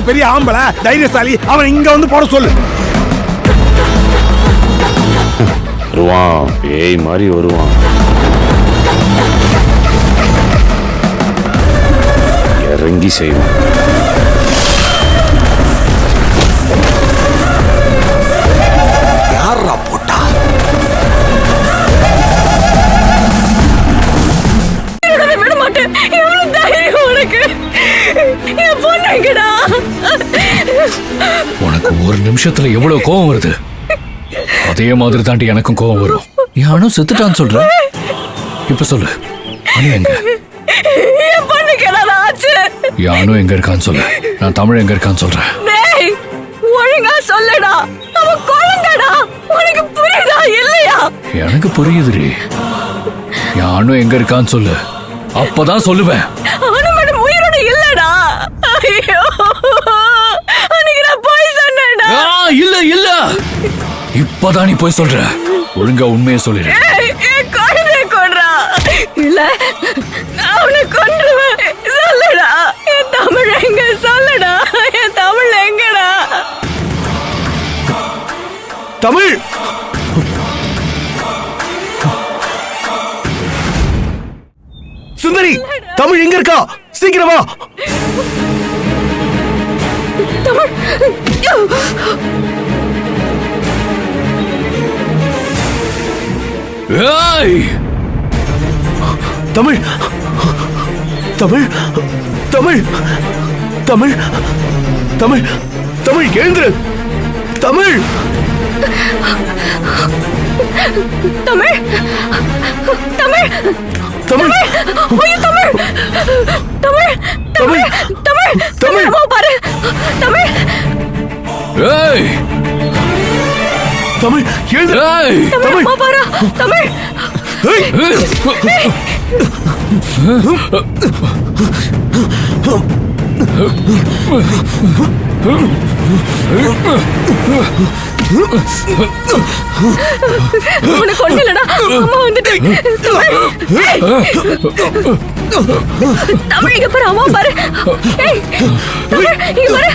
அவன் பெரிய ஆம்பளை தைரியசாலி, அவன் இங்க வந்து போட சொல்லு. வருவான், பேய் மாதிரி வருவான். இறங்கி செய்வான். யாரா போட்டா? விட மாட்டேன். எவ்வளவு தைரியம் உனக்கு? என் பொண்ணு எங்கடா? உனக்கு ஒரு நிமிஷத்துல எவ்வளவு கோவம் வருது, அதே மாதிரி தாண்டி எனக்கும் கோவம் வரும். யானும் செத்துட்டான்னு சொல்ற, இப்ப சொல்லு அனு எங்க? என் பொண்ணுக்கு என்னடா ஆச்சு? யானும் எங்க இருக்கான்னு சொல்லு, நான் தமிழ் எங்க இருக்கான்னு சொல்றேன். டேய், ஒழுங்கா சொல்லுடா. அவன் குழந்தைடா. உனக்கு புரியுதா இல்லையா? எனக்கு புரியுதுடி. யானும் எங்க இருக்கான்னு சொல்லு, அப்பதான் சொல்லுவேன். அனு மேடம் உயிரோட இல்லடா. ஐயோ, அன்னைக்கு நான் போய் சொன்னேன்டா. இல்ல இல்ல, இப்பதான் நீ போய் சொல்ற. ஒழுங்கா உண்மையை சொல்லிடு. என் குழந்தைய கொன்றா. இல்ல, அவனை கொன்றுவேன். சொல்லுடா, என் தமிழ் எங்க? சொல்லுடா, என் தமிழ் எங்கடா? தமிழ் சுந்தரி, தமிழ் எங்க இருக்கா? சீக்கிரமா. தமிழ் தமிழ் தமிழ் தமிழ் தமிழ் தமிழ் தமிழ் எழுந்திரு. தமிழ் தமிழ் தமிழ் தமிழ் ஐயோ, தமிழ் தமிழ் தமிழ் தமிழ் தமிழ் அம்மா பாரு. தமிழ் தமிழ் எழுந்திரு. தமிழ் அம்மா பாரு. தமிழ் உனக்கு கொண்டு இல்லடா. அம்மா வந்துட்டு. தமிழ் இங்க பாரு. அம்மா பாரு. தமிழ் இங்க பாரு.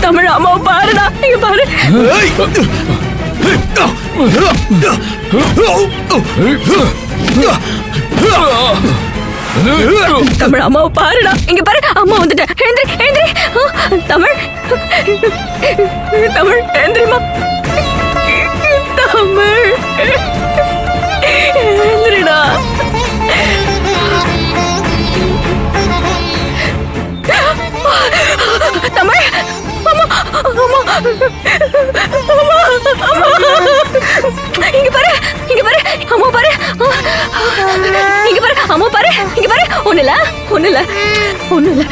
தமிழ் அம்மா பாருடா. இங்க பாரு. தமிழ் அம்மாவை பாருடா. இங்க பாரு, அம்மா வந்துட்டேன். எழுந்திரி எழுந்திரி. தமிழ் தமிழ் எழுந்திரிமா. தமிழ் எழுந்திரிடா. தமிழ் அம்மா அம்மா அம்மா அம்மா இங்க பாரு. இங்க பாரு. அம்மா பாரு. இங்க பாரு. அம்மா பாரு. இங்க பாரு. ஒண்ணு இல்ல ஒண்ணு இல்ல ஒண்ணு இல்ல.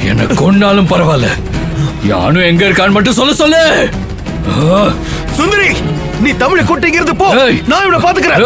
என்ன கொண்டாலும் பரவாயில்ல, யானும் எங்க இருக்கான்னு மட்டும் சொல்ல சொல்லு. சுந்தரி, நீ தமிழை கூட்டிங்கிறது போ. நான் இவனை பாத்துக்கிறேன்.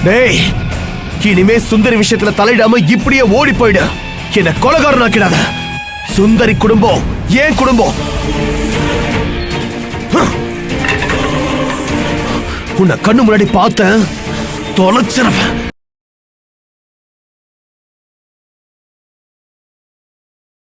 டேய், இனிமே சுந்தரி விஷயத்துல தலையிடாம இப்படியே ஓடி போயிடு. என்ன கொலைகாரன் ஆக்கிடாத. சுந்தரி குடும்பம் ஏன் குடும்பம். உன்னை கண்ணு முன்னாடி பார்த்தேன், தொலைச்சிருவேன்.